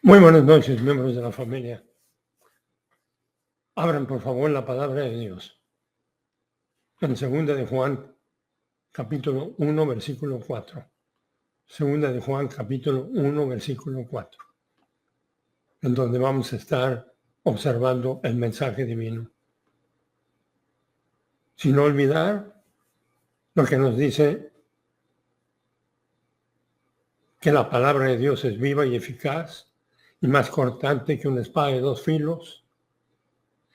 Muy buenas noches, miembros de la familia. Abran, por favor, la palabra de Dios. En 2 de Juan, capítulo 1, versículo 4. 2 de Juan, capítulo 1, versículo 4. En donde vamos a estar observando el mensaje divino. Sin olvidar lo que nos dice que la palabra de Dios es viva y eficaz y más cortante que una espada de 2 filos,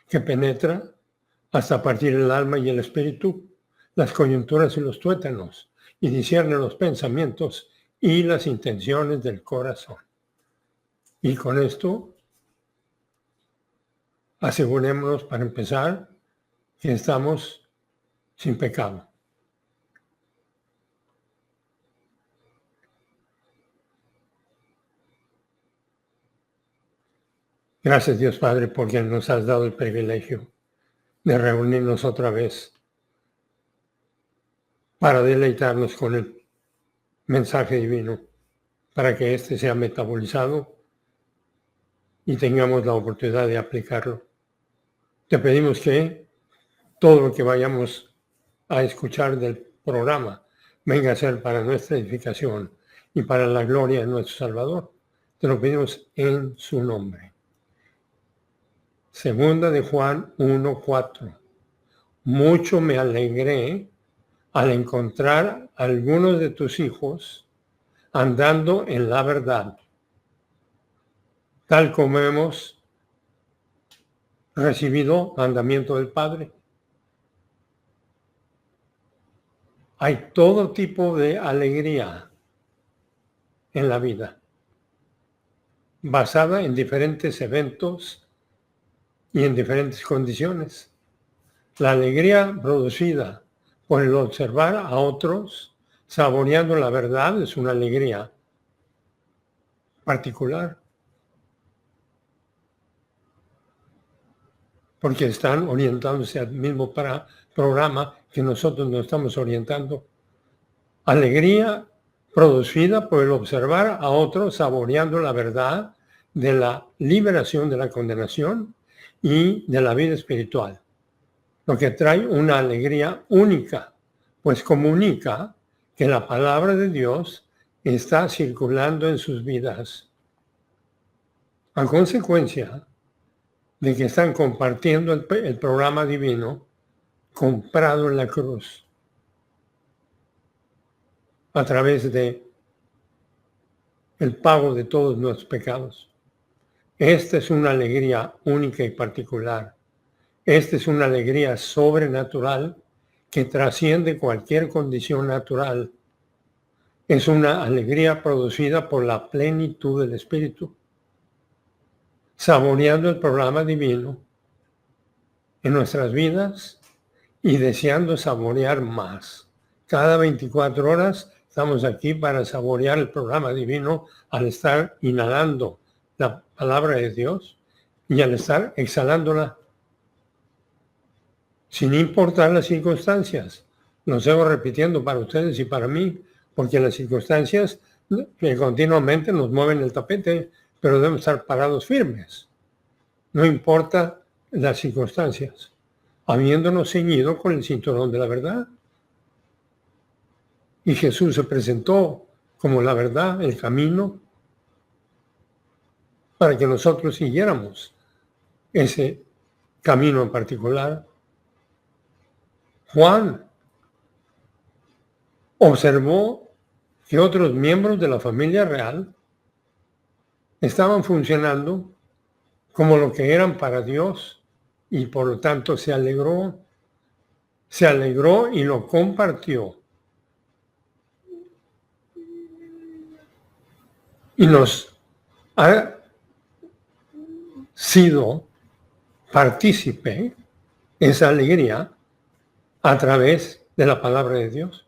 que penetra hasta partir el alma y el espíritu, las coyunturas y los tuétanos, y discierne los pensamientos y las intenciones del corazón. Y con esto, asegurémonos para empezar que estamos sin pecado. Gracias, Dios Padre, porque nos has dado el privilegio de reunirnos otra vez para deleitarnos con el mensaje divino, para que éste sea metabolizado y tengamos la oportunidad de aplicarlo. Te pedimos que todo lo que vayamos a escuchar del programa venga a ser para nuestra edificación y para la gloria de nuestro Salvador. Te lo pedimos en su nombre. 2 de Juan 1:4. Mucho me alegré al encontrar a algunos de tus hijos andando en la verdad, tal como hemos recibido mandamiento del Padre. Hay todo tipo de alegría en la vida, basada en diferentes eventos y en diferentes condiciones. La alegría producida por el observar a otros saboreando la verdad es una alegría particular, porque están orientándose al mismo programa que nosotros nos estamos orientando. Alegría producida por el observar a otros saboreando la verdad de la liberación de la condenación y de la vida espiritual, lo que trae una alegría única, pues comunica que la palabra de Dios está circulando en sus vidas. A consecuencia de que están compartiendo el programa divino comprado en la cruz a través de el pago de todos nuestros pecados. Esta es una alegría única y particular. Esta es una alegría sobrenatural que trasciende cualquier condición natural. Es una alegría producida por la plenitud del Espíritu, saboreando el programa divino en nuestras vidas y deseando saborear más. Cada 24 horas estamos aquí para saborear el programa divino al estar inhalando la palabra de Dios y al estar exhalándola, sin importar las circunstancias. Lo sigo repitiendo para ustedes y para mí, porque las circunstancias que continuamente nos mueven el tapete, pero debemos estar parados firmes. No importa las circunstancias, habiéndonos ceñido con el cinturón de la verdad. Y Jesús se presentó como la verdad, el camino, para que nosotros siguiéramos ese camino en particular. Juan observó que otros miembros de la familia real estaban funcionando como lo que eran para Dios y por lo tanto se alegró y lo compartió. Y nos ha sido partícipe esa alegría a través de la palabra de Dios.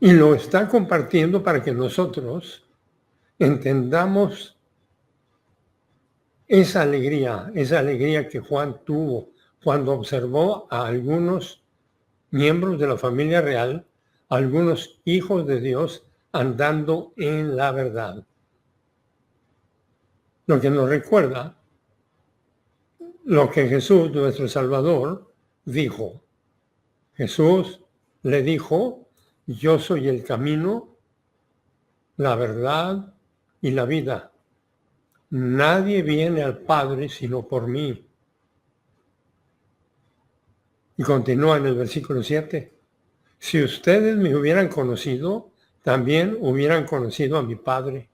Y lo está compartiendo para que nosotros entendamos esa alegría que Juan tuvo cuando observó a algunos miembros de la familia real, algunos hijos de Dios, andando en la verdad. Lo que nos recuerda lo que Jesús, nuestro Salvador, dijo. Jesús le dijo, yo soy el camino, la verdad y la vida. Nadie viene al Padre sino por mí. Y continúa en el versículo 7. Si ustedes me hubieran conocido, también hubieran conocido a mi Padre.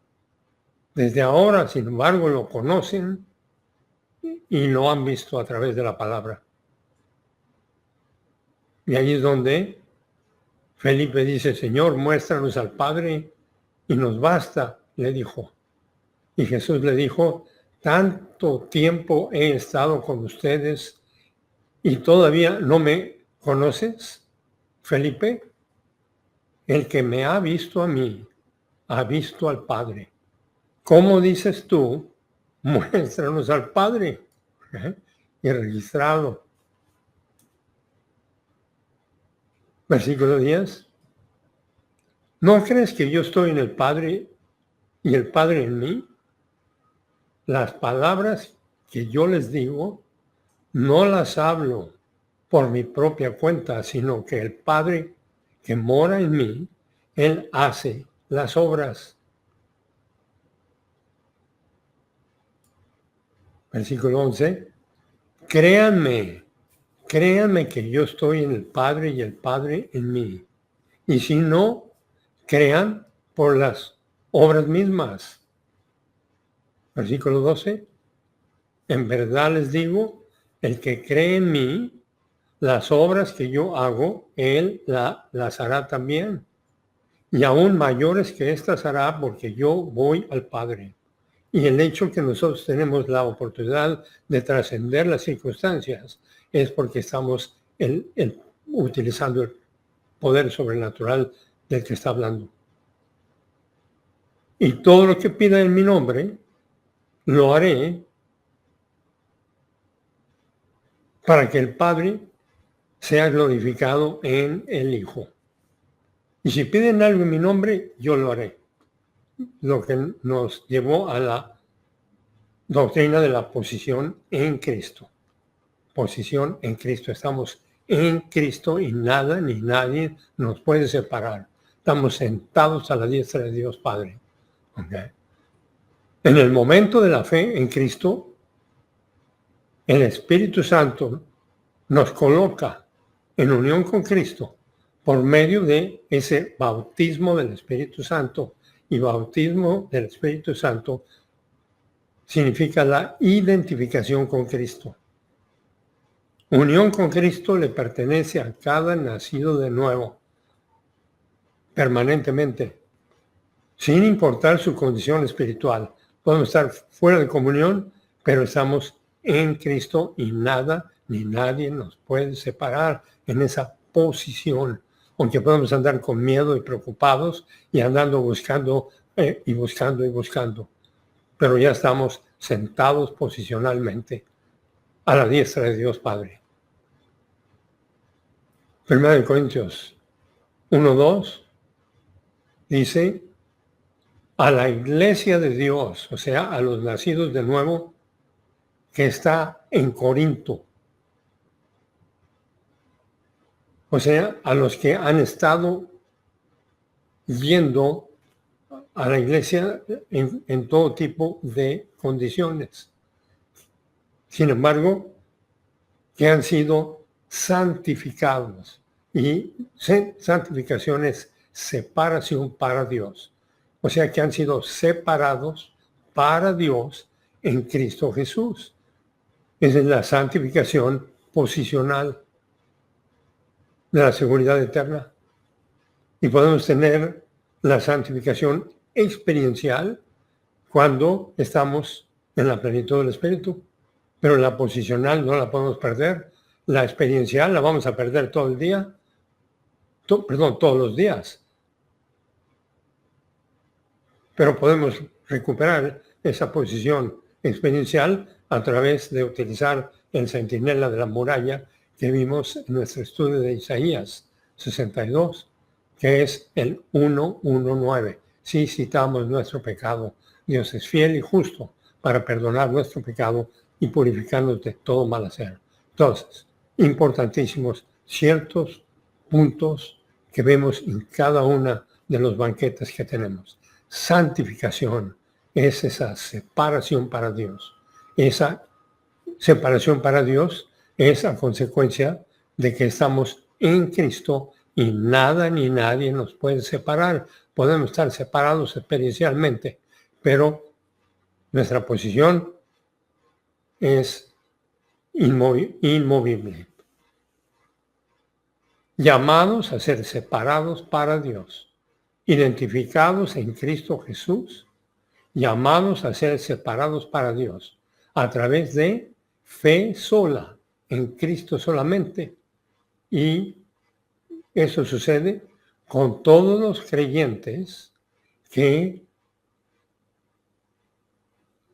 Desde ahora, sin embargo, lo conocen y lo han visto a través de la palabra. Y ahí es donde Felipe dice, Señor, muéstranos al Padre y nos basta, le dijo. Y Jesús le dijo, tanto tiempo he estado con ustedes y todavía no me conoces, Felipe. El que me ha visto a mí, ha visto al Padre. ¿Cómo dices tú? Muéstranos al Padre. Y registrado. Versículo 10. ¿No crees que yo estoy en el Padre y el Padre en mí? Las palabras que yo les digo, no las hablo por mi propia cuenta, sino que el Padre que mora en mí, Él hace las obras. Versículo 11. Créanme que yo estoy en el Padre y el Padre en mí. Y si no, crean por las obras mismas. Versículo 12. En verdad les digo, el que cree en mí, las obras que yo hago, él las hará también. Y aún mayores que estas hará porque yo voy al Padre. Y el hecho que nosotros tenemos la oportunidad de trascender las circunstancias es porque estamos utilizando el poder sobrenatural del que está hablando. Y todo lo que pida en mi nombre, lo haré para que el Padre sea glorificado en el Hijo. Y si piden algo en mi nombre, yo lo haré. Lo que nos llevó a la doctrina de la posición en Cristo. Posición en Cristo. Estamos en Cristo y nada ni nadie nos puede separar. Estamos sentados a la diestra de Dios Padre. ¿Okay? En el momento de la fe en Cristo, el Espíritu Santo nos coloca en unión con Cristo por medio de ese bautismo del Espíritu Santo. Y bautismo del Espíritu Santo significa la identificación con Cristo. Unión con Cristo le pertenece a cada nacido de nuevo, permanentemente, sin importar su condición espiritual. Podemos estar fuera de comunión, pero estamos en Cristo y nada ni nadie nos puede separar en esa posición. Aunque podemos andar con miedo y preocupados y andando buscando y buscando. Pero ya estamos sentados posicionalmente a la diestra de Dios Padre. 1 Corintios 1:2 dice, a la iglesia de Dios, o sea, a los nacidos de nuevo, que está en Corinto. O sea, a los que han estado yendo a la iglesia en todo tipo de condiciones. Sin embargo, que han sido santificados. Y santificación es separación para Dios. O sea que han sido separados para Dios en Cristo Jesús. Esa es la santificación posicional de la seguridad eterna. Y podemos tener la santificación experiencial cuando estamos en la plenitud del Espíritu. Pero la posicional no la podemos perder. La experiencial la vamos a perder todo el día. Todos los días. Pero podemos recuperar esa posición experiencial a través de utilizar el centinela de la muralla que vimos en nuestro estudio de Isaías 62. que es el 119. Si citamos nuestro pecado, Dios es fiel y justo para perdonar nuestro pecado y purificarnos de todo mal hacer. Entonces, importantísimos ciertos puntos que vemos en cada una de los banquetes que tenemos. Santificación es esa separación para Dios. Esa separación para Dios es a consecuencia de que estamos en Cristo y nada ni nadie nos puede separar. Podemos estar separados experiencialmente, pero nuestra posición es inmovible. Llamados a ser separados para Dios, identificados en Cristo Jesús, llamados a ser separados para Dios a través de fe sola, en Cristo solamente. Y eso sucede con todos los creyentes que,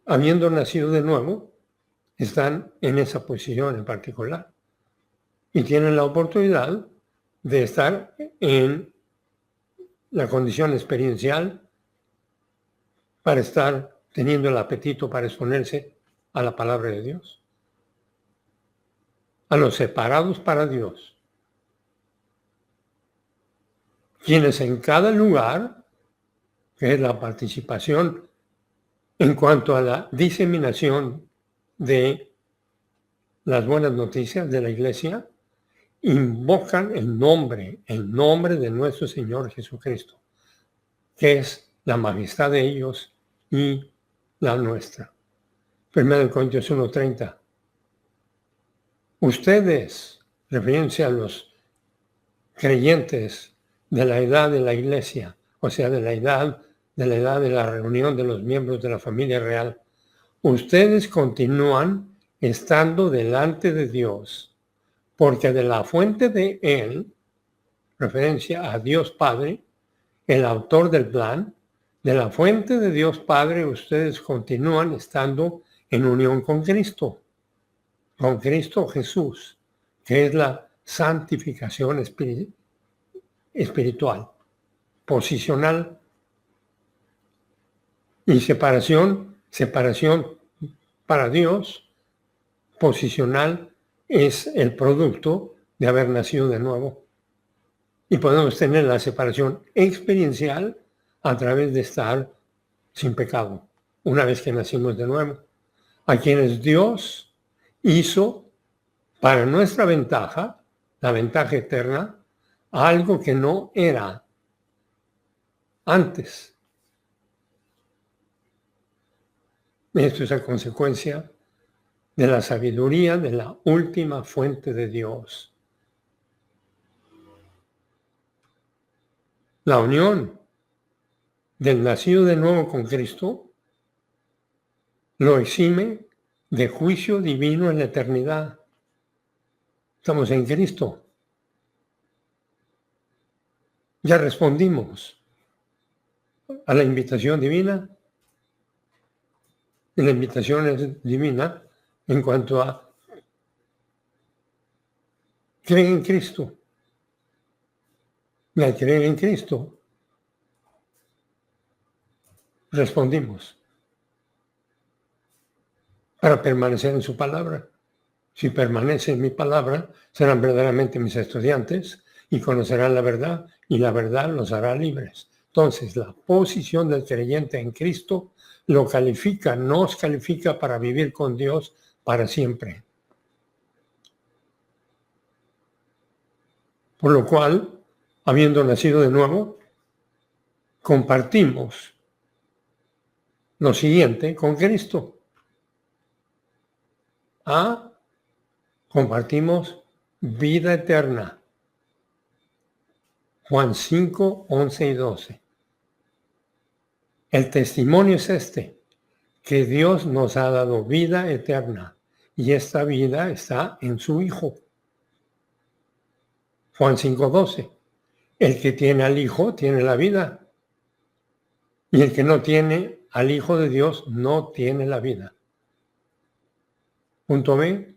habiendo nacido de nuevo, están en esa posición en particular y tienen la oportunidad de estar en la condición experiencial para estar teniendo el apetito para exponerse a la palabra de Dios. A los separados para Dios, quienes en cada lugar, que es la participación en cuanto a la diseminación de las buenas noticias de la iglesia, invocan el nombre de nuestro Señor Jesucristo, que es la majestad de ellos y la nuestra. 1 Corintios 1:30. Ustedes, refiriéndose a los creyentes de la edad de la iglesia, o sea, de la edad de la reunión de los miembros de la familia real, ustedes continúan estando delante de Dios, porque de la fuente de Él, referencia a Dios Padre, el autor del plan, de la fuente de Dios Padre, ustedes continúan estando en unión con Cristo Jesús, que es la santificación espiritual, posicional y separación para Dios, posicional es el producto de haber nacido de nuevo. Y podemos tener la separación experiencial a través de estar sin pecado, una vez que nacimos de nuevo. A quienes Dios hizo para nuestra ventaja, la ventaja eterna, algo que no era antes. Esto es a consecuencia de la sabiduría de la última fuente de Dios. La unión del nacido de nuevo con Cristo lo exime de juicio divino en la eternidad. Estamos en Cristo. Ya respondimos a la invitación divina. Y la invitación es divina en cuanto a creer en Cristo. Y al creer en Cristo, respondimos para permanecer en su palabra. Si permanece en mi palabra, serán verdaderamente mis estudiantes y conocerán la verdad, y la verdad los hará libres. Entonces, la posición del creyente en Cristo lo califica, nos califica para vivir con Dios para siempre. Por lo cual, habiendo nacido de nuevo, compartimos lo siguiente con Cristo. Compartimos vida eterna. Juan 5, 11 y 12. El testimonio es este, que Dios nos ha dado vida eterna y esta vida está en su Hijo. Juan 5, 12. El que tiene al Hijo tiene la vida y el que no tiene al Hijo de Dios no tiene la vida. Punto B.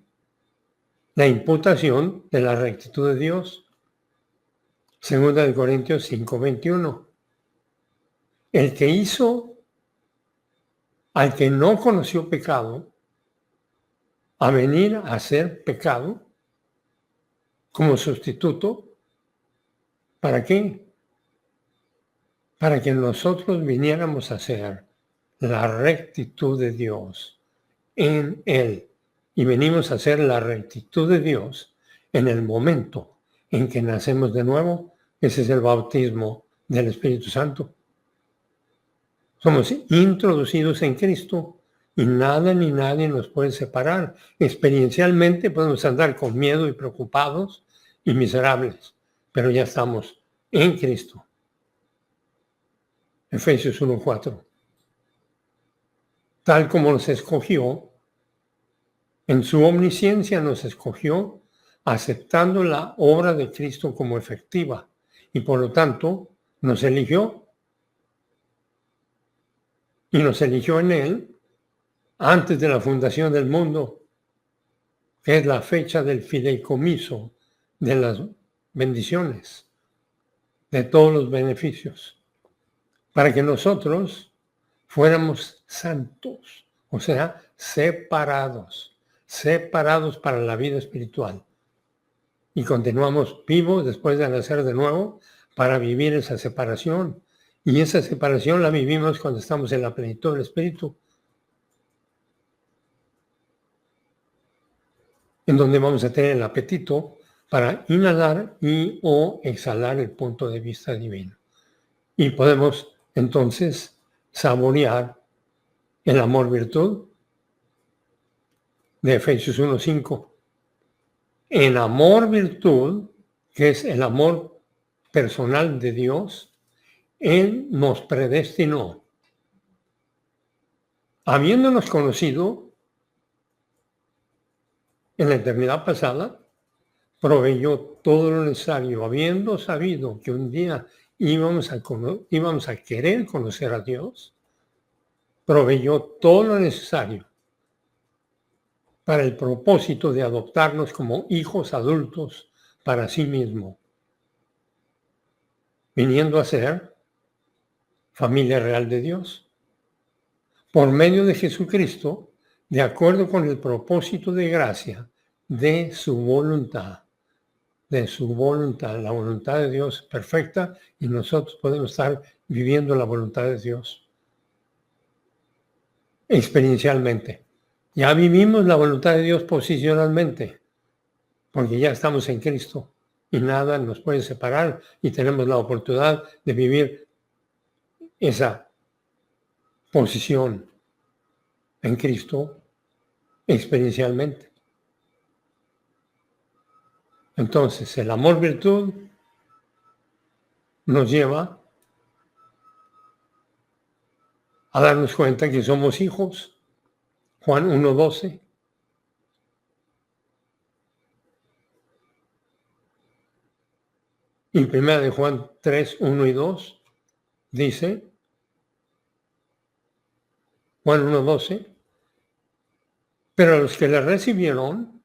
La imputación de la rectitud de Dios. Segunda de Corintios 5:21. El que hizo al que no conoció pecado a venir a ser pecado como sustituto. ¿Para qué? Para que nosotros viniéramos a ser la rectitud de Dios en Él. Y venimos a hacer la rectitud de Dios en el momento en que nacemos de nuevo. Ese es el bautismo del Espíritu Santo. Somos introducidos en Cristo y nada ni nadie nos puede separar. Experiencialmente podemos andar con miedo y preocupados y miserables, pero ya estamos en Cristo. Efesios 1:4. Tal como nos escogió, en su omnisciencia nos escogió, aceptando la obra de Cristo como efectiva, y por lo tanto nos eligió. Y nos eligió en Él antes de la fundación del mundo, que es la fecha del fideicomiso de las bendiciones, de todos los beneficios, para que nosotros fuéramos santos, o sea, separados para la vida espiritual. Y continuamos vivos después de nacer de nuevo para vivir esa separación. Y esa separación la vivimos cuando estamos en la plenitud del Espíritu, en donde vamos a tener el apetito para inhalar y o exhalar el punto de vista divino. Y podemos entonces saborear el amor-virtud de Efesios 1:5. En amor-virtud, que es el amor personal de Dios, Él nos predestinó, habiéndonos conocido en la eternidad pasada, proveyó todo lo necesario, habiendo sabido que un día íbamos a querer conocer a Dios, proveyó todo lo necesario para el propósito de adoptarnos como hijos adultos para sí mismo, viniendo a ser familia real de Dios, por medio de Jesucristo, de acuerdo con el propósito de gracia de su voluntad. La voluntad de Dios perfecta, y nosotros podemos estar viviendo la voluntad de Dios experiencialmente. Ya vivimos la voluntad de Dios posicionalmente, porque ya estamos en Cristo y nada nos puede separar y tenemos la oportunidad de vivir esa posición en Cristo experiencialmente. Entonces, el amor-virtud nos lleva a darnos cuenta que somos hijos. Juan 1:12. Y 1 de Juan 3:1 y 2 dice, Juan 1:12, pero a los que le recibieron,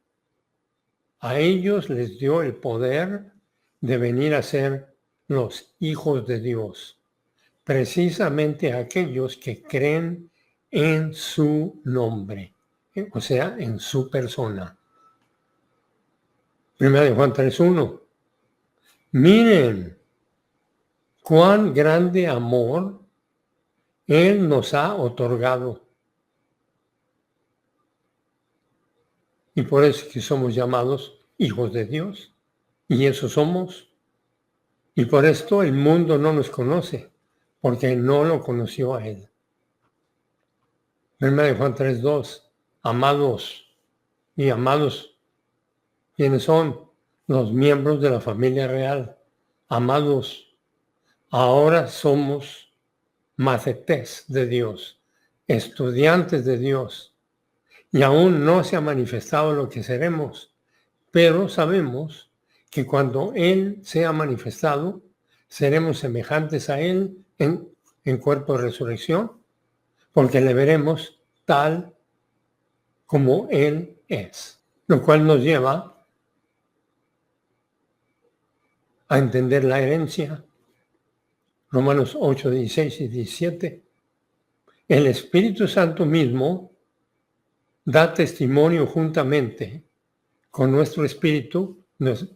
a ellos les dio el poder de venir a ser los hijos de Dios, precisamente aquellos que creen en su nombre, o sea, en su persona. 1 de Juan 3:1. Miren cuán grande amor Él nos ha otorgado. Y por eso es que somos llamados hijos de Dios. Y eso somos. Y por esto el mundo no nos conoce, porque no lo conoció a Él. 1 de Juan 3:2. Amados y amados, ¿quiénes son? Los miembros de la familia real. Amados, ahora somos macetés de Dios, estudiantes de Dios, y aún no se ha manifestado lo que seremos, pero sabemos que cuando Él sea manifestado, seremos semejantes a Él en cuerpo de resurrección, porque le veremos tal como Él es, lo cual nos lleva a entender la herencia. Romanos 8, 16 y 17. El Espíritu Santo mismo da testimonio juntamente con nuestro espíritu.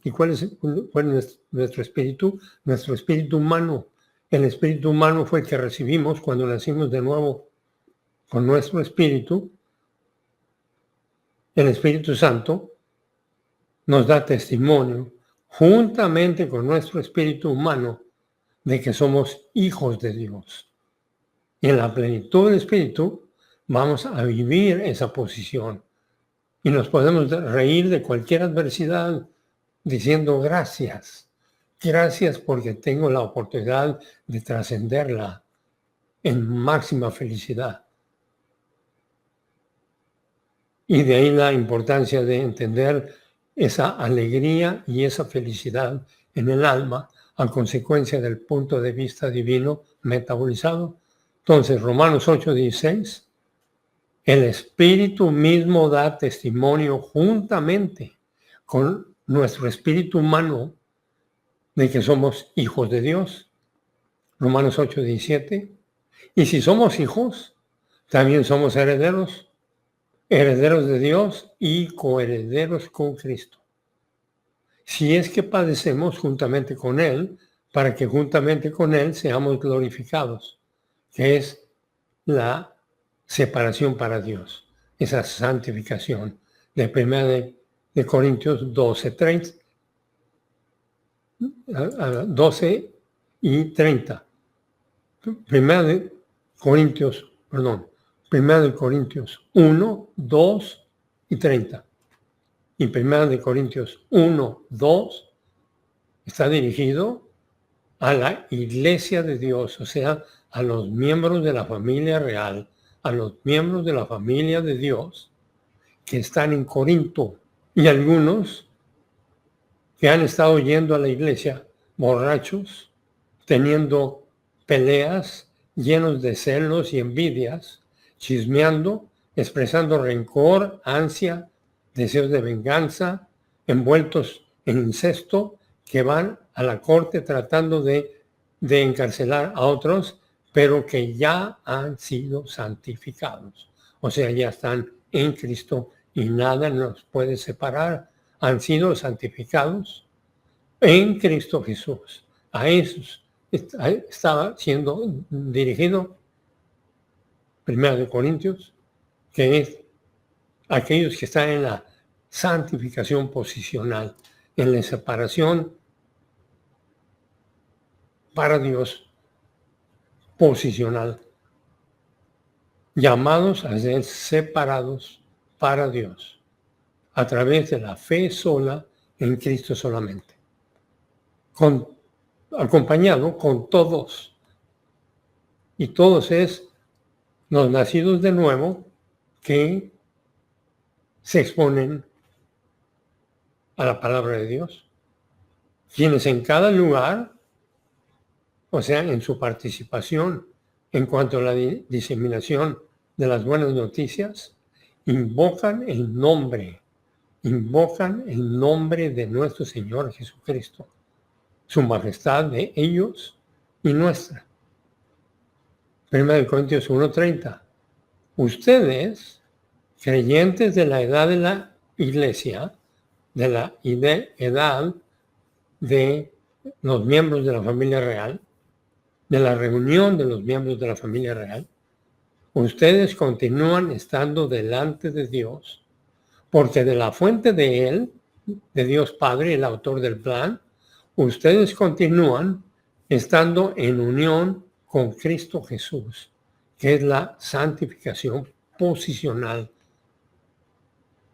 ¿Y cuál es nuestro espíritu? Nuestro espíritu humano. El espíritu humano fue el que recibimos cuando nacimos de nuevo con nuestro espíritu. El Espíritu Santo nos da testimonio juntamente con nuestro espíritu humano de que somos hijos de Dios. Y en la plenitud del Espíritu vamos a vivir esa posición. Y nos podemos reír de cualquier adversidad diciendo gracias. Gracias porque tengo la oportunidad de trascenderla en máxima felicidad. Y de ahí la importancia de entender esa alegría y esa felicidad en el alma a consecuencia del punto de vista divino metabolizado. Entonces, Romanos 8:16, el Espíritu mismo da testimonio juntamente con nuestro espíritu humano de que somos hijos de Dios. Romanos 8:17, y si somos hijos, también somos herederos, herederos de Dios y coherederos con Cristo. Si es que padecemos juntamente con Él, para que juntamente con Él seamos glorificados, que es la separación para Dios, esa santificación de 1 de Corintios 12:30, 12 y 30. 1 de Corintios 1, 2 y 30. Y 1 de Corintios 1, 2 está dirigido a la iglesia de Dios, o sea, a los miembros de la familia real, a los miembros de la familia de Dios que están en Corinto. Y algunos que han estado yendo a la iglesia borrachos, teniendo peleas, llenos de celos y envidias, chismeando, expresando rencor, ansia, deseos de venganza, envueltos en incesto, que van a la corte tratando de encarcelar a otros, pero que ya han sido santificados. O sea, ya están en Cristo y nada nos puede separar. Han sido santificados en Cristo Jesús. A esos estaba siendo dirigido 1 de Corintios, que es aquellos que están en la santificación posicional, en la separación para Dios posicional, llamados a ser separados para Dios, a través de la fe sola en Cristo solamente, acompañado con todos, y todos es los nacidos de nuevo que se exponen a la palabra de Dios, quienes en cada lugar, o sea, en su participación en cuanto a la diseminación de las buenas noticias, invocan el nombre de nuestro Señor Jesucristo, su majestad de ellos y nuestra. 1 Corintios 1:30. Ustedes, creyentes de la edad de la iglesia, de la edad de los miembros de la familia real, de la reunión de los miembros de la familia real, ustedes continúan estando delante de Dios, porque de la fuente de Él, de Dios Padre, el autor del plan, ustedes continúan estando en unión con Cristo Jesús, que es la santificación posicional,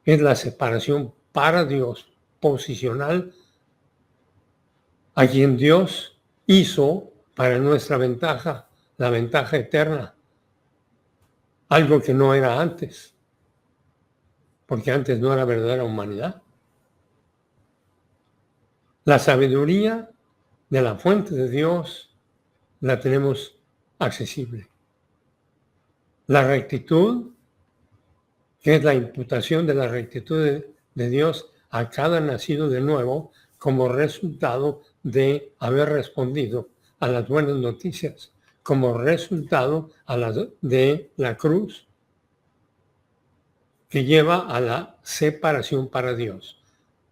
es la separación para Dios posicional, a quien Dios hizo para nuestra ventaja, la ventaja eterna, algo que no era antes, porque antes no era verdadera humanidad. La sabiduría de la fuente de Dios la tenemos accesible. La rectitud, que es la imputación de la rectitud de Dios a cada nacido de nuevo como resultado de haber respondido a las buenas noticias como resultado de la cruz que lleva a la separación para Dios.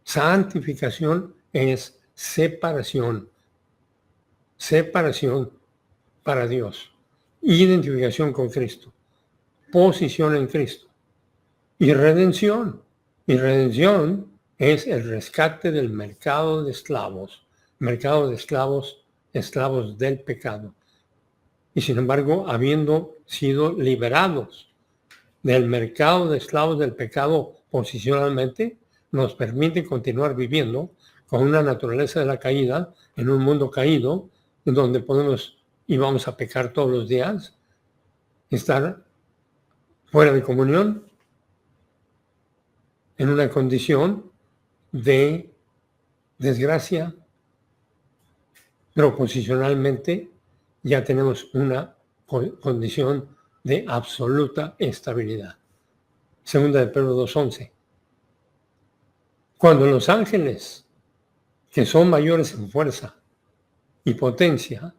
Santificación es separación para Dios, identificación con Cristo, posición en Cristo y redención. Y redención es el rescate del mercado de esclavos, esclavos del pecado. Y sin embargo, habiendo sido liberados del mercado de esclavos del pecado posicionalmente, nos permite continuar viviendo con una naturaleza de la caída, en un mundo caído, en donde podemos y vamos a pecar todos los días, estar fuera de comunión, en una condición de desgracia, pero posicionalmente ya tenemos una condición de absoluta estabilidad. Segunda de Pedro 2:11. Cuando los ángeles, que son mayores en fuerza y potencia,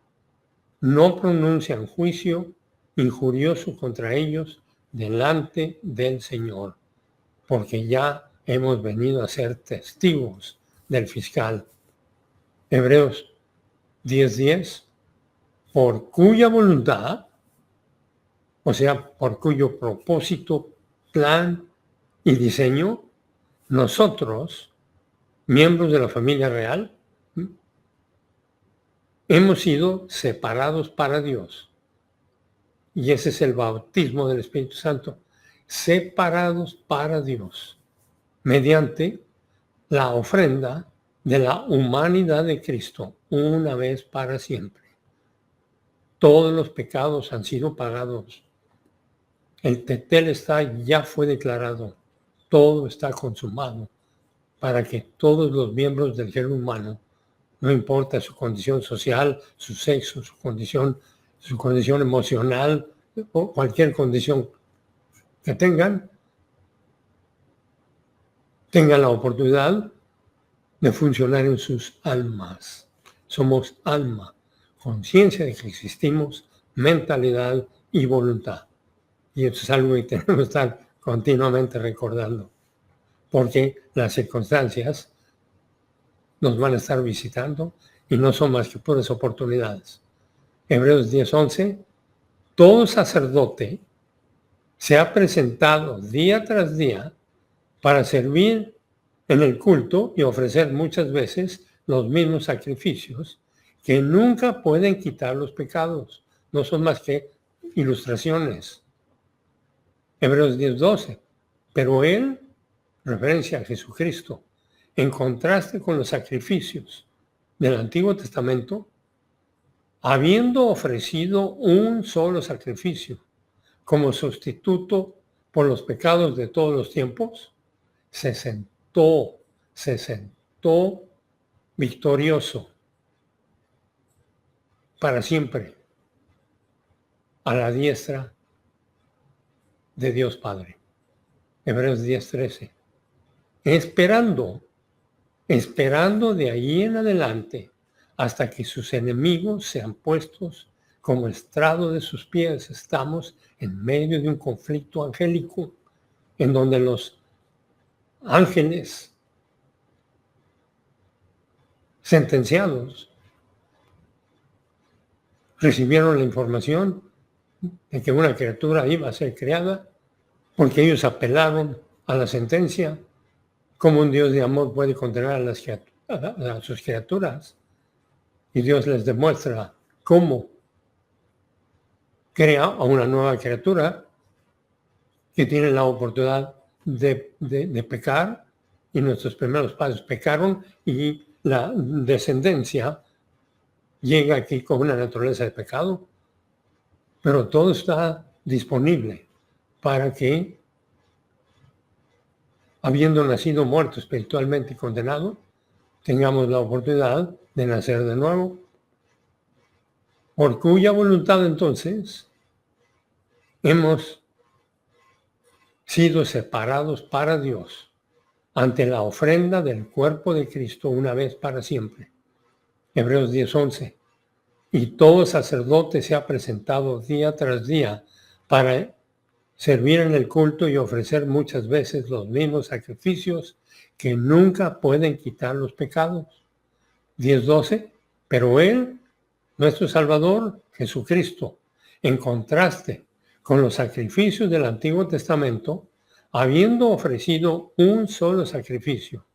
no pronuncian juicio injurioso contra ellos delante del Señor, porque ya hemos venido a ser testigos del fiscal. Hebreos 10:10, por cuya voluntad, o sea, por cuyo propósito, plan y diseño, nosotros, miembros de la familia real, hemos sido separados para Dios. Y ese es el bautismo del Espíritu Santo. Separados para Dios, mediante la ofrenda de la humanidad de Cristo, una vez para siempre. Todos los pecados han sido pagados. El tetelestai ya fue declarado. Todo está consumado para que todos los miembros del género humano, no importa su condición social, su sexo, su condición emocional o cualquier condición que tengan la oportunidad de funcionar en sus almas. Somos alma, conciencia de que existimos, mentalidad y voluntad. Y eso es algo que tenemos que estar continuamente recordando, porque las circunstancias nos van a estar visitando y no son más que puras oportunidades. Hebreos 10:11, todo sacerdote se ha presentado día tras día para servir en el culto y ofrecer muchas veces los mismos sacrificios que nunca pueden quitar los pecados. No son más que ilustraciones. Hebreos 10:12. Pero él, referencia a Jesucristo, en contraste con los sacrificios del Antiguo Testamento, habiendo ofrecido un solo sacrificio como sustituto por los pecados de todos los tiempos, se sentó victorioso para siempre a la diestra de Dios Padre. Hebreos 10:13. Esperando de ahí en adelante hasta que sus enemigos sean puestos como estrado de sus pies. Estamos en medio de un conflicto angélico en donde los ángeles sentenciados recibieron la información de que una criatura iba a ser creada porque ellos apelaron a la sentencia. ¿Cómo un Dios de amor puede condenar a sus criaturas? Y Dios les demuestra cómo crea a una nueva criatura que tiene la oportunidad de pecar, y nuestros primeros padres pecaron y la descendencia llega aquí con una naturaleza de pecado, pero todo está disponible para que, habiendo nacido muerto espiritualmente y condenado, tengamos la oportunidad de nacer de nuevo, por cuya voluntad entonces hemos sido separados para Dios ante la ofrenda del cuerpo de Cristo una vez para siempre. Hebreos 10:11. Y todo sacerdote se ha presentado día tras día para servir en el culto y ofrecer muchas veces los mismos sacrificios que nunca pueden quitar los pecados. 10:12. Pero Él, nuestro Salvador, Jesucristo, en contraste con los sacrificios del Antiguo Testamento, habiendo ofrecido un solo sacrificio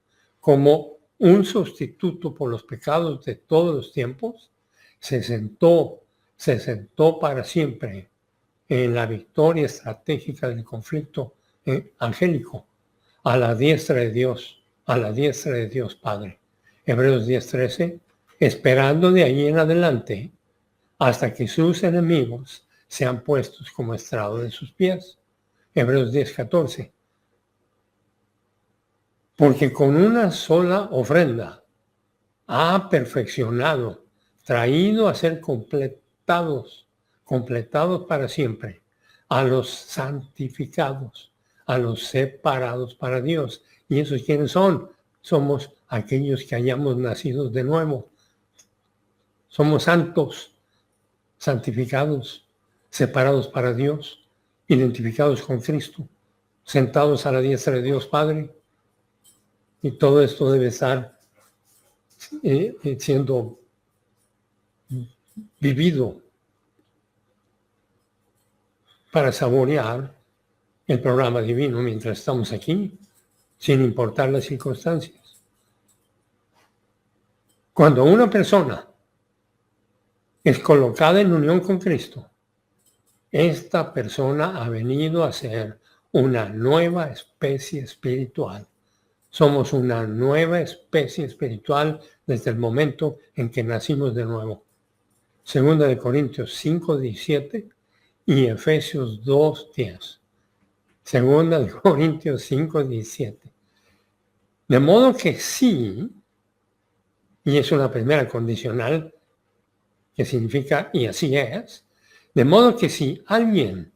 como un sustituto por los pecados de todos los tiempos, se sentó para siempre en la victoria estratégica del conflicto angélico, a la diestra de Dios, Padre. Hebreos 10:13, esperando de ahí en adelante hasta que sus enemigos sean puestos como estrado de sus pies. Hebreos 10:14. Porque con una sola ofrenda ha perfeccionado, traído a ser completados para siempre, a los santificados, a los separados para Dios. ¿Y esos quiénes son? Somos aquellos que hayamos nacido de nuevo. Somos santos, santificados, separados para Dios, identificados con Cristo, sentados a la diestra de Dios Padre. Y todo esto debe estar siendo vivido para saborear el programa divino mientras estamos aquí, sin importar las circunstancias. Cuando una persona es colocada en unión con Cristo, esta persona ha venido a ser una nueva especie espiritual. Somos una nueva especie espiritual desde el momento en que nacimos de nuevo. Segunda de Corintios 5:17 y Efesios 2:10. Segunda de Corintios 5:17. De modo que sí, y es una primera condicional que significa y así es, de modo que si alguien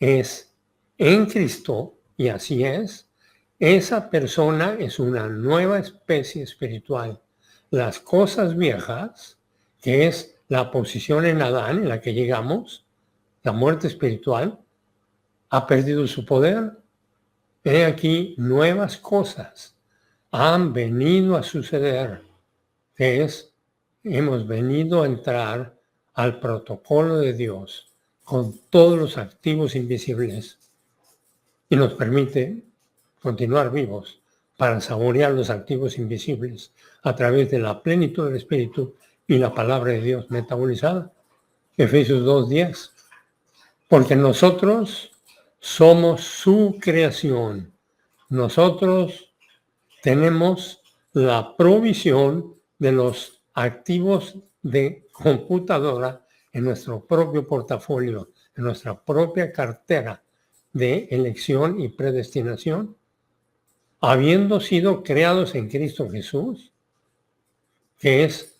es en Cristo y así es, esa persona es una nueva especie espiritual. Las cosas viejas, que es la posición en Adán en la que llegamos, la muerte espiritual, ha perdido su poder. He aquí nuevas cosas han venido a suceder, que es, hemos venido a entrar al protocolo de Dios con todos los activos invisibles y nos permite continuar vivos para saborear los activos invisibles a través de la plenitud del Espíritu y la palabra de Dios metabolizada. Efesios 2:10. Porque nosotros somos su creación. Nosotros tenemos la provisión de los activos de computadora en nuestro propio portafolio, en nuestra propia cartera de elección y predestinación, habiendo sido creados en Cristo Jesús, que es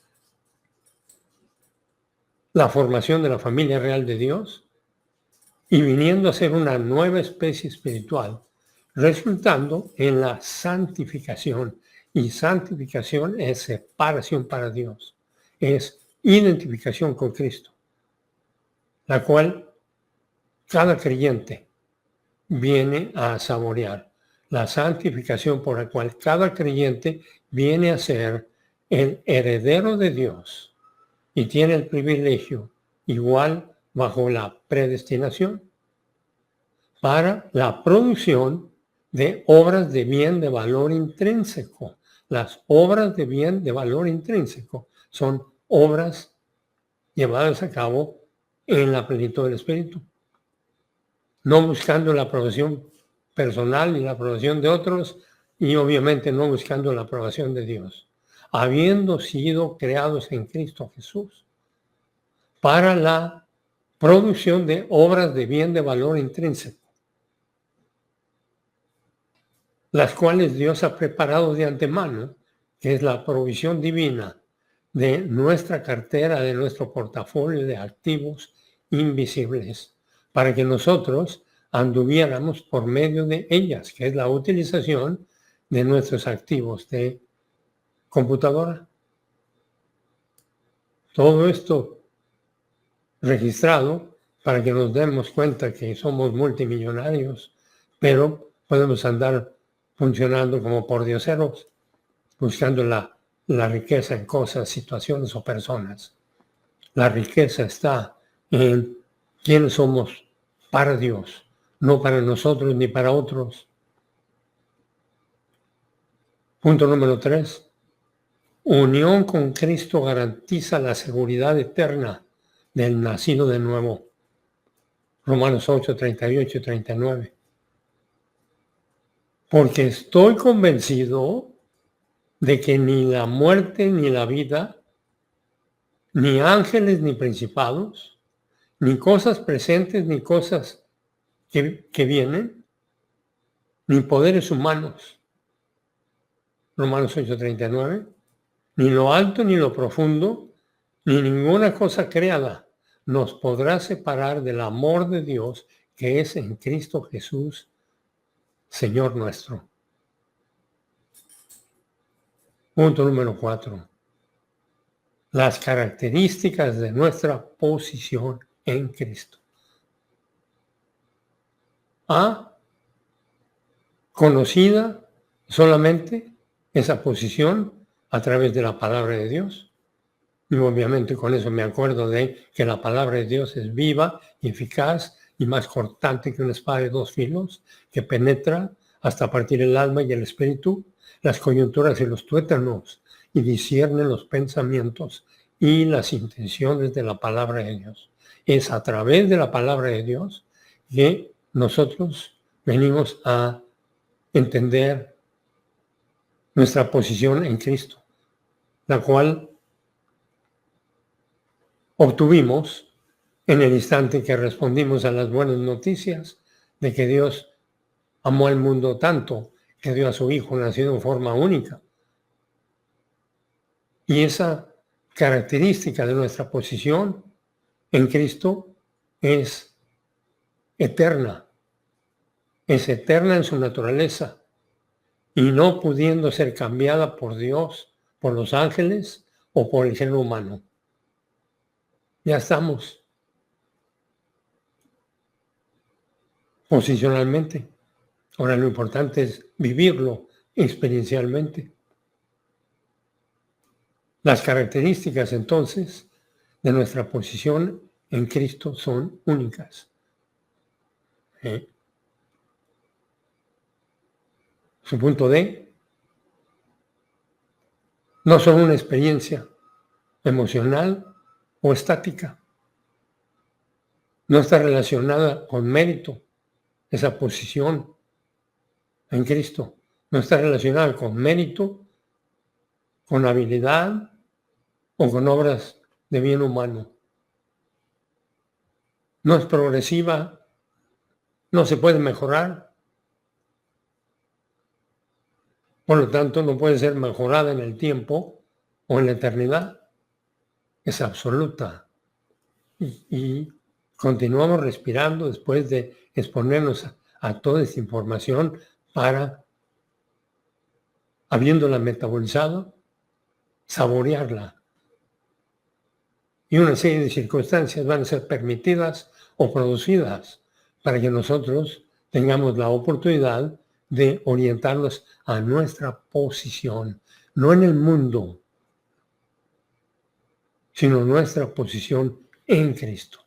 la formación de la familia real de Dios, y viniendo a ser una nueva especie espiritual, resultando en la santificación. Y santificación es separación para Dios, es identificación con Cristo, la cual cada creyente viene a saborear. La santificación por la cual cada creyente viene a ser el heredero de Dios y tiene el privilegio igual bajo la predestinación para la producción de obras de bien de valor intrínseco. Las obras de bien de valor intrínseco son obras llevadas a cabo en la plenitud del Espíritu, no buscando la aprobación personal ni la aprobación de otros y obviamente no buscando la aprobación de Dios, habiendo sido creados en Cristo Jesús para la producción de obras de bien de valor intrínseco, las cuales Dios ha preparado de antemano, que es la provisión divina de nuestra cartera, de nuestro portafolio de activos invisibles, para que nosotros anduviéramos por medio de ellas, que es la utilización de nuestros activos de computadora. Todo esto registrado para que nos demos cuenta que somos multimillonarios, pero podemos andar funcionando como pordioseros, buscando la riqueza en cosas, situaciones o personas. La riqueza está en quiénes somos para Dios, no para nosotros ni para otros. Punto número 3. Unión con Cristo garantiza la seguridad eterna del nacido de nuevo. Romanos 8, 38 y 39. Porque estoy convencido de que ni la muerte ni la vida, ni ángeles ni principados, ni cosas presentes ni cosas que vienen, ni poderes humanos. Romanos 8, 39. Ni lo alto ni lo profundo, ni ninguna cosa creada nos podrá separar del amor de Dios que es en Cristo Jesús, Señor nuestro. Punto número 4. Las características de nuestra posición en Cristo. A. Conocida solamente esa posición a través de la palabra de Dios. Y obviamente con eso me acuerdo de que la palabra de Dios es viva, eficaz y más cortante que una espada de 2 filos, que penetra hasta partir el alma y el espíritu, las coyunturas y los tuétanos, y discierne los pensamientos y las intenciones de la palabra de Dios. Es a través de la palabra de Dios que nosotros venimos a entender nuestra posición en Cristo, la cual obtuvimos en el instante que respondimos a las buenas noticias de que Dios amó al mundo tanto que dio a su Hijo nacido en forma única. Y esa característica de nuestra posición en Cristo es eterna en su naturaleza y no pudiendo ser cambiada por Dios, por los ángeles o por el género humano. Ya estamos posicionalmente. Ahora lo importante es vivirlo experiencialmente. Las características entonces de nuestra posición en Cristo son únicas. Su punto D, no son una experiencia emocional o estática. No está relacionada con mérito, esa posición en Cristo. No está relacionada con mérito, con habilidad o con obras de bien humano. No es progresiva, no se puede mejorar. Por lo tanto, no puede ser mejorada en el tiempo o en la eternidad. Es absoluta. Y continuamos respirando después de exponernos a toda esta información para, habiéndola metabolizado, saborearla. Y una serie de circunstancias van a ser permitidas o producidas para que nosotros tengamos la oportunidad de orientarnos a nuestra posición, no en el mundo, sino nuestra posición en Cristo.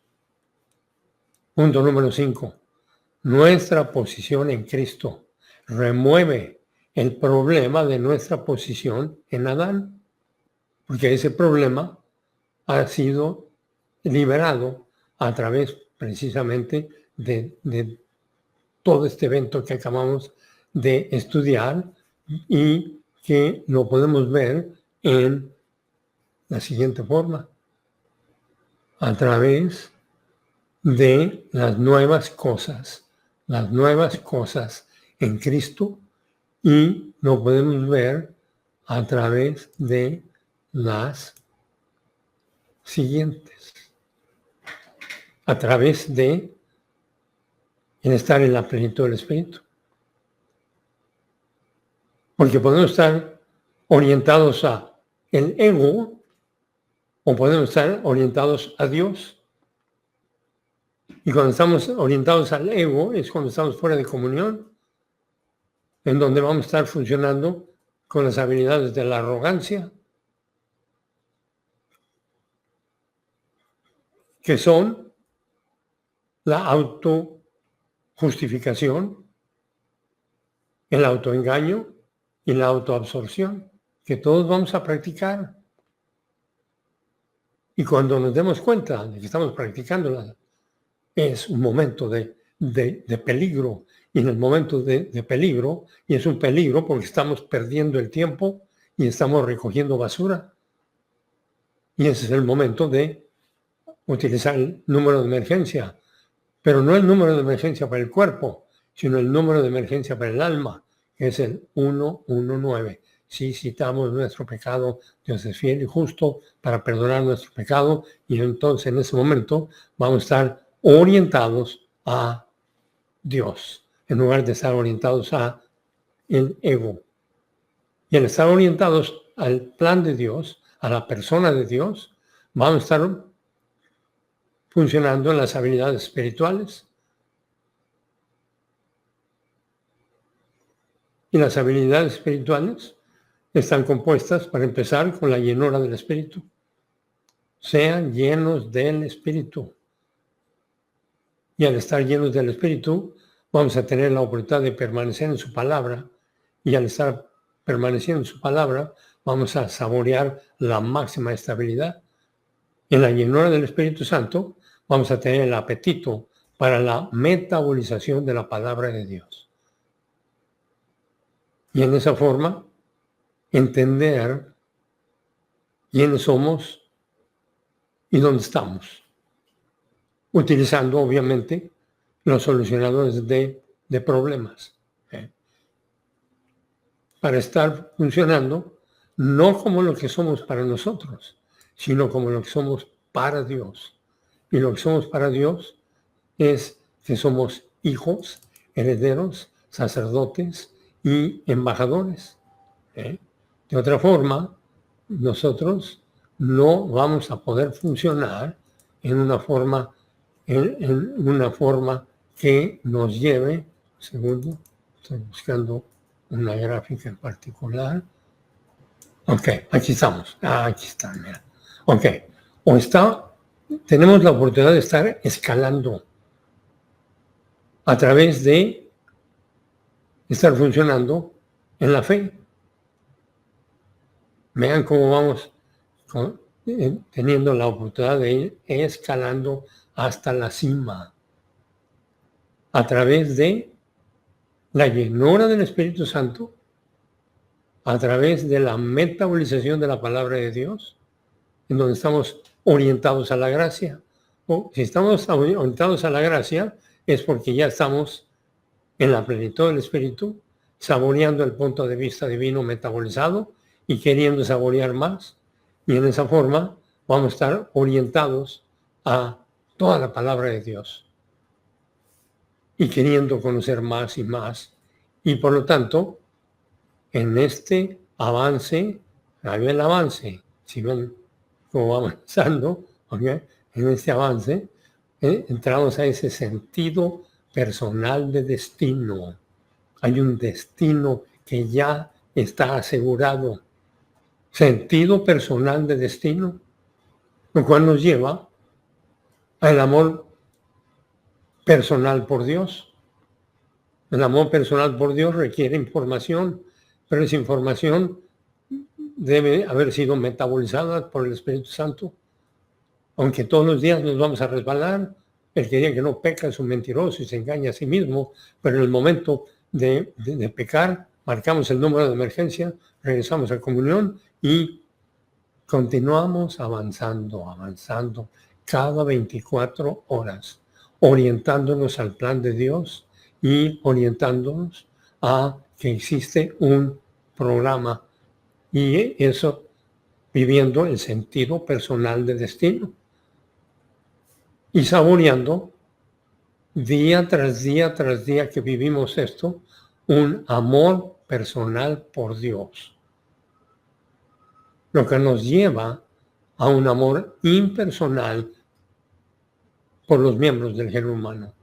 Punto número 5. Nuestra posición en Cristo remueve el problema de nuestra posición en Adán, porque ese problema ha sido liberado a través precisamente de todo este evento que acabamos de estudiar y que lo podemos ver en la siguiente forma, a través de las nuevas cosas en Cristo, y lo podemos ver a través de las siguientes, a través de el estar en la plenitud del Espíritu. Porque podemos estar orientados a el ego o podemos estar orientados a Dios. Y cuando estamos orientados al ego es cuando estamos fuera de comunión, en donde vamos a estar funcionando con las habilidades de la arrogancia, que son la autojustificación, el autoengaño y la autoabsorción, que todos vamos a practicar. Y cuando nos demos cuenta de que estamos practicándola, es un momento de peligro. Y en el momento de peligro, y es un peligro porque estamos perdiendo el tiempo y estamos recogiendo basura. Y ese es el momento de utilizar el número de emergencia. Pero no el número de emergencia para el cuerpo, sino el número de emergencia para el alma, que es el 119. Si citamos nuestro pecado, Dios es fiel y justo para perdonar nuestro pecado, y entonces en ese momento vamos a estar orientados a Dios, en lugar de estar orientados a el ego. Y al estar orientados al plan de Dios, a la persona de Dios, vamos a estar funcionando en las habilidades espirituales. Y las habilidades espirituales están compuestas, para empezar, con la llenura del Espíritu. Sean llenos del Espíritu. Y al estar llenos del Espíritu, vamos a tener la oportunidad de permanecer en su palabra. Y al estar permaneciendo en su palabra, vamos a saborear la máxima estabilidad. En la llenura del Espíritu Santo, vamos a tener el apetito para la metabolización de la palabra de Dios. Y en esa forma, entender quiénes somos y dónde estamos, utilizando obviamente los solucionadores de problemas, para estar funcionando no como lo que somos para nosotros, sino como lo que somos para Dios. Y lo que somos para Dios es que somos hijos, herederos, sacerdotes y embajadores. De otra forma, nosotros no vamos a poder funcionar en una forma que nos lleve, segundo, estoy buscando una gráfica en particular. Ok, aquí estamos. Aquí está, mira. Ok, tenemos la oportunidad de estar escalando a través de estar funcionando en la fe. Vean cómo vamos teniendo la oportunidad de ir escalando hasta la cima a través de la llenura del Espíritu Santo, a través de la metabolización de la palabra de Dios, en donde estamos orientados a la gracia. O si estamos orientados a la gracia, es porque ya estamos en la plenitud del Espíritu, saboreando el punto de vista divino metabolizado y queriendo saborear más. Y en esa forma vamos a estar orientados a toda la palabra de Dios y queriendo conocer más y más. Y por lo tanto, en este avance, ahí ven el avance, si ven cómo va avanzando, ¿okay? En este avance, entramos a ese sentido personal de destino. Hay un destino que ya está asegurado. Sentido personal de destino, lo cual nos lleva al amor personal por Dios. El amor personal por Dios requiere información, pero esa información debe haber sido metabolizada por el Espíritu Santo. Aunque todos los días nos vamos a resbalar, el que diga que no peca es un mentiroso y se engaña a sí mismo, pero en el momento de pecar, marcamos el número de emergencia, regresamos a comunión y continuamos avanzando cada 24 horas, orientándonos al plan de Dios y orientándonos a que existe un programa y eso viviendo el sentido personal de destino y saboreando día tras día tras día que vivimos esto, un amor personal por Dios. Lo que nos lleva a un amor impersonal por los miembros del género humano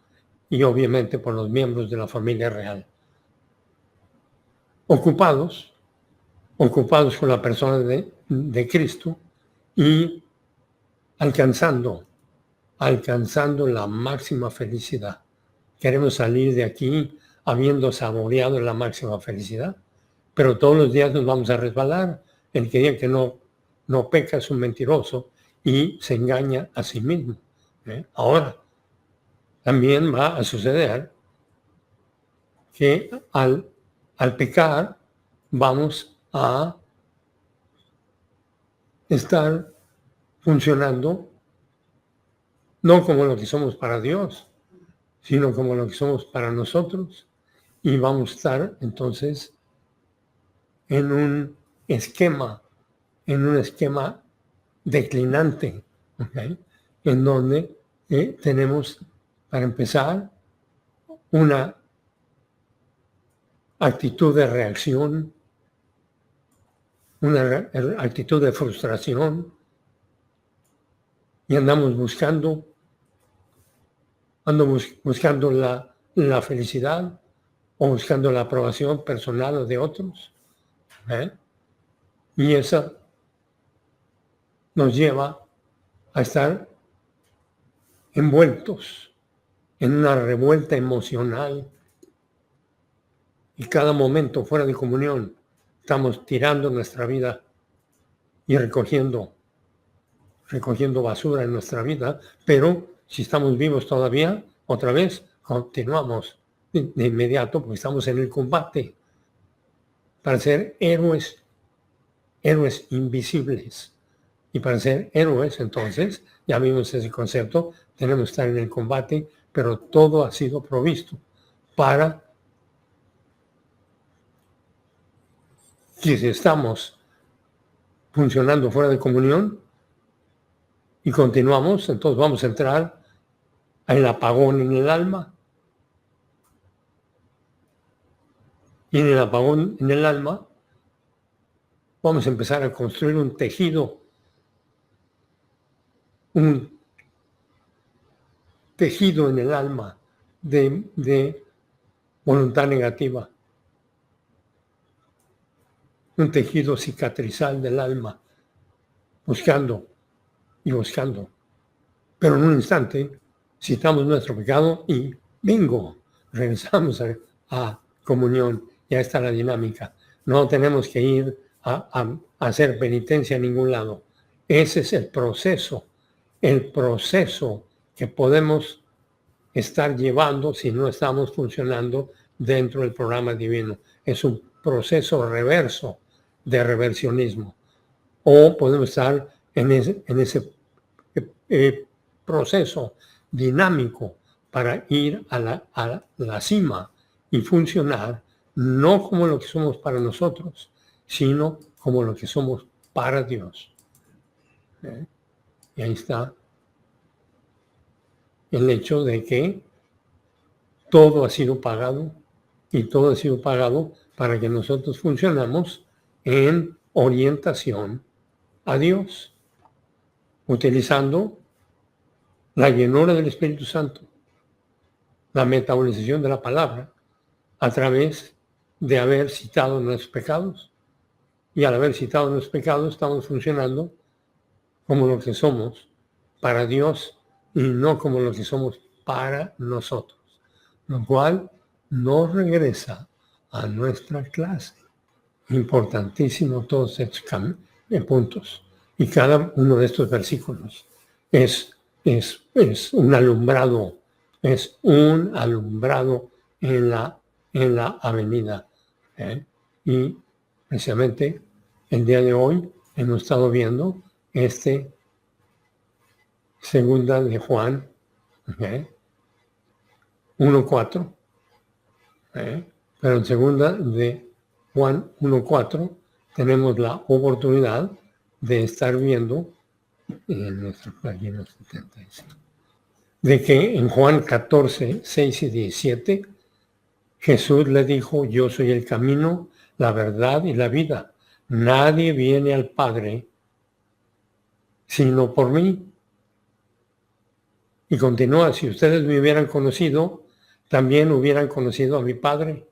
y obviamente por los miembros de la familia real. Ocupados con la persona de Cristo y alcanzando la máxima felicidad. Queremos salir de aquí habiendo saboreado la máxima felicidad, pero todos los días nos vamos a resbalar. El que diga que no peca es un mentiroso y se engaña a sí mismo. Ahora, también va a suceder que al pecar vamos a estar funcionando no como lo que somos para Dios, sino como lo que somos para nosotros, y vamos a estar entonces en un esquema declinante, ¿okay? En donde tenemos, para empezar, una actitud de reacción, una actitud de frustración, y andamos buscando la felicidad o buscando la aprobación personal o de otros. Y eso nos lleva a estar envueltos en una revuelta emocional, y cada momento fuera de comunión estamos tirando nuestra vida y recogiendo basura en nuestra vida, pero si estamos vivos todavía, otra vez continuamos de inmediato porque estamos en el combate para ser héroes invisibles. Y para ser héroes, entonces, ya vimos ese concepto, tenemos que estar en el combate, pero todo ha sido provisto para que si estamos funcionando fuera de comunión y continuamos, entonces vamos a entrar al apagón en el alma. Y en el apagón en el alma vamos a empezar a construir un tejido en el alma de voluntad negativa, un tejido cicatrizal del alma, buscando y buscando. Pero en un instante citamos nuestro pecado y bingo, regresamos a comunión. Ya está la dinámica. No tenemos que ir a hacer penitencia a ningún lado. Ese es el proceso que podemos estar llevando si no estamos funcionando dentro del programa divino. Es un proceso reverso de reversionismo. O podemos estar en ese proceso dinámico para ir a la cima y funcionar no como lo que somos para nosotros, sino como lo que somos para Dios. Y ahí está el hecho de que todo ha sido pagado, y todo ha sido pagado para que nosotros funcionamos en orientación a Dios, utilizando la llenura del Espíritu Santo, la metabolización de la palabra, a través de haber citado nuestros pecados. Y al haber citado nuestros pecados estamos funcionando como lo que somos para Dios y no como lo que somos para nosotros. Lo cual nos regresa a nuestra clase. Importantísimo todos estos puntos. Y cada uno de estos versículos es un alumbrado, en la avenida. Y precisamente el día de hoy hemos estado viendo segunda de Juan 1:4, pero en segunda de Juan 1:4 tenemos la oportunidad de estar viendo en nuestra página 75, de que en Juan 14, 6 y 17, Jesús le dijo: yo soy el camino, la verdad y la vida. Nadie viene al Padre sino por mí. Y continúa, si ustedes me hubieran conocido, también hubieran conocido a mi Padre.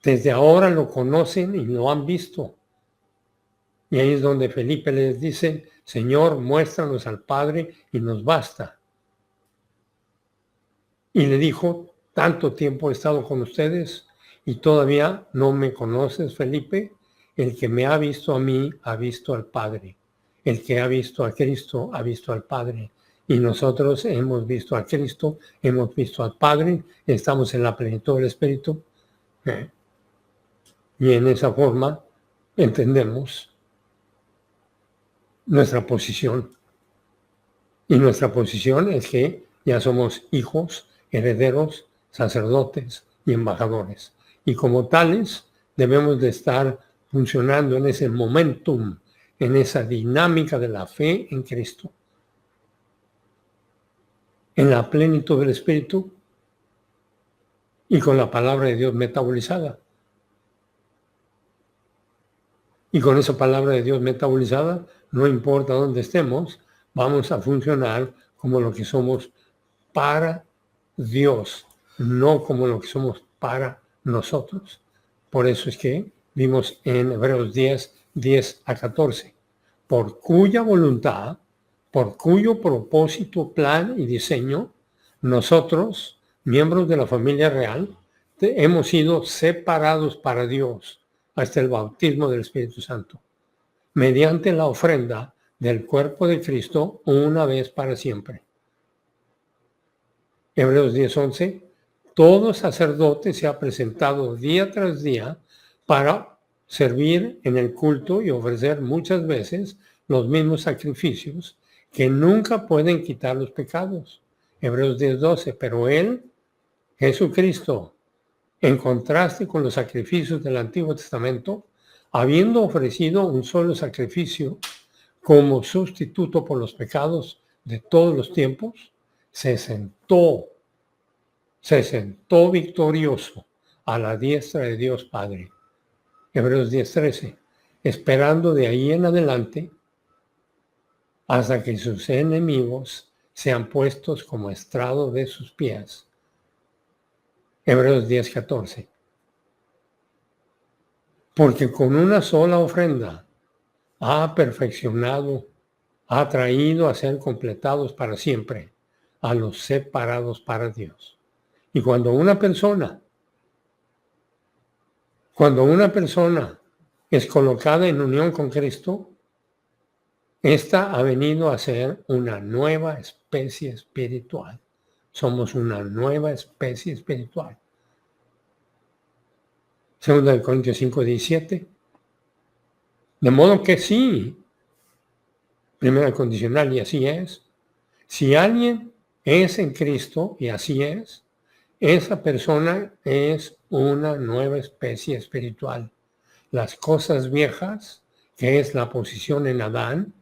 Desde ahora lo conocen y lo han visto. Y ahí es donde Felipe les dice, Señor, muéstranos al Padre y nos basta. Y le dijo, tanto tiempo he estado con ustedes y todavía no me conoces, Felipe. El que me ha visto a mí, ha visto al Padre. El que ha visto a Cristo, ha visto al Padre. Y nosotros hemos visto a Cristo, hemos visto al Padre, estamos en la plenitud del Espíritu. Y en esa forma entendemos nuestra posición. Y nuestra posición es que ya somos hijos, herederos, sacerdotes y embajadores. Y como tales debemos de estar funcionando en ese momentum, en esa dinámica de la fe en Cristo. En la plenitud del Espíritu y con la palabra de Dios metabolizada. Y con esa palabra de Dios metabolizada, no importa dónde estemos, vamos a funcionar como lo que somos para Dios, no como lo que somos para nosotros. Por eso es que vimos en Hebreos 10, 10 a 14, por cuya voluntad, por cuyo propósito, plan y diseño, nosotros, miembros de la familia real, hemos sido separados para Dios hasta el bautismo del Espíritu Santo, mediante la ofrenda del cuerpo de Cristo una vez para siempre. Hebreos 10:11, todo sacerdote se ha presentado día tras día para servir en el culto y ofrecer muchas veces los mismos sacrificios que nunca pueden quitar los pecados. Hebreos 10:12, pero Él, Jesucristo, en contraste con los sacrificios del Antiguo Testamento, habiendo ofrecido un solo sacrificio como sustituto por los pecados de todos los tiempos, se sentó victorioso a la diestra de Dios Padre. Hebreos 10:13, esperando de ahí en adelante hasta que sus enemigos sean puestos como estrado de sus pies. Hebreos 10:14. Porque con una sola ofrenda ha perfeccionado, ha traído a ser completados para siempre a los separados para Dios. Y cuando una persona es colocada en unión con Cristo, ésta ha venido a ser una nueva especie espiritual. Somos una nueva especie espiritual. Segunda de Corintios 5:17. De modo que sí, primera condicional, y así es. Si alguien es en Cristo, y así es, esa persona es una nueva especie espiritual. Las cosas viejas, que es la posición en Adán,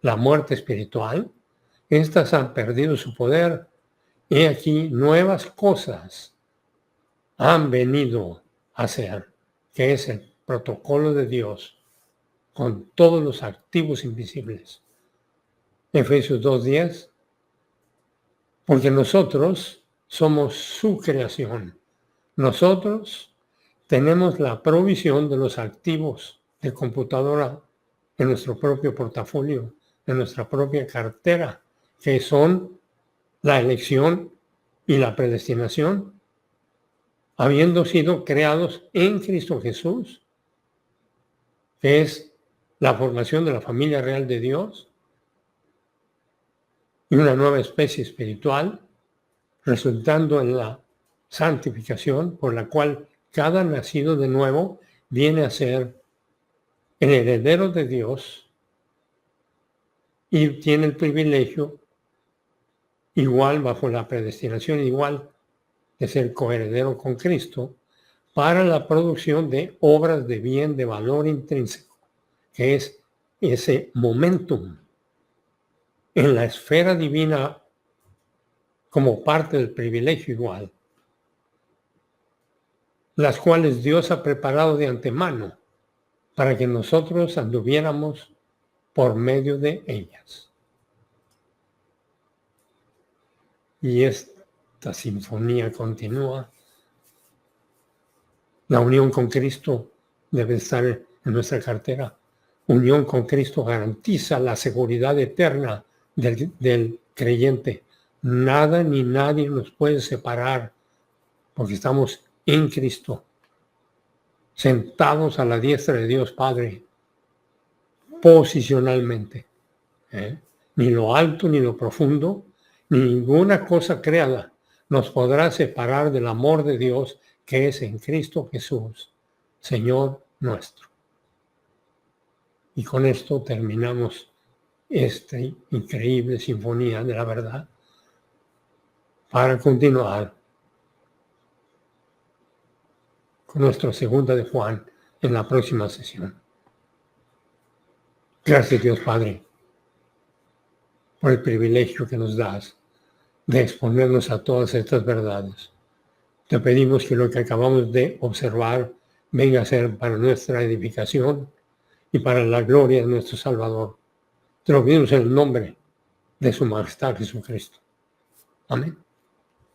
la muerte espiritual, estas han perdido su poder. He aquí nuevas cosas han venido a ser, que es el protocolo de Dios con todos los activos invisibles. Efesios 2:10, porque nosotros somos su creación. Nosotros tenemos la provisión de los activos de computadora en nuestro propio portafolio, en nuestra propia cartera, que son la elección y la predestinación, habiendo sido creados en Cristo Jesús, que es la formación de la familia real de Dios y una nueva especie espiritual, resultando en la santificación por la cual cada nacido de nuevo viene a ser el heredero de Dios y tiene el privilegio igual bajo la predestinación igual de ser coheredero con Cristo para la producción de obras de bien de valor intrínseco, que es ese momentum en la esfera divina como parte del privilegio igual, las cuales Dios ha preparado de antemano para que nosotros anduviéramos por medio de ellas. Y esta sinfonía continúa. La unión con Cristo debe estar en nuestra cartera. Unión con Cristo garantiza la seguridad eterna del creyente. Nada ni nadie nos puede separar porque estamos en Cristo, sentados a la diestra de Dios Padre, posicionalmente. Ni lo alto ni lo profundo, ni ninguna cosa creada nos podrá separar del amor de Dios que es en Cristo Jesús, Señor nuestro. Y con esto terminamos esta increíble sinfonía de la verdad para continuar con nuestra segunda de Juan en la próxima sesión. Gracias, Dios Padre, por el privilegio que nos das de exponernos a todas estas verdades. Te pedimos que lo que acabamos de observar venga a ser para nuestra edificación y para la gloria de nuestro Salvador. Te lo pedimos en el nombre de su majestad Jesucristo. Amén.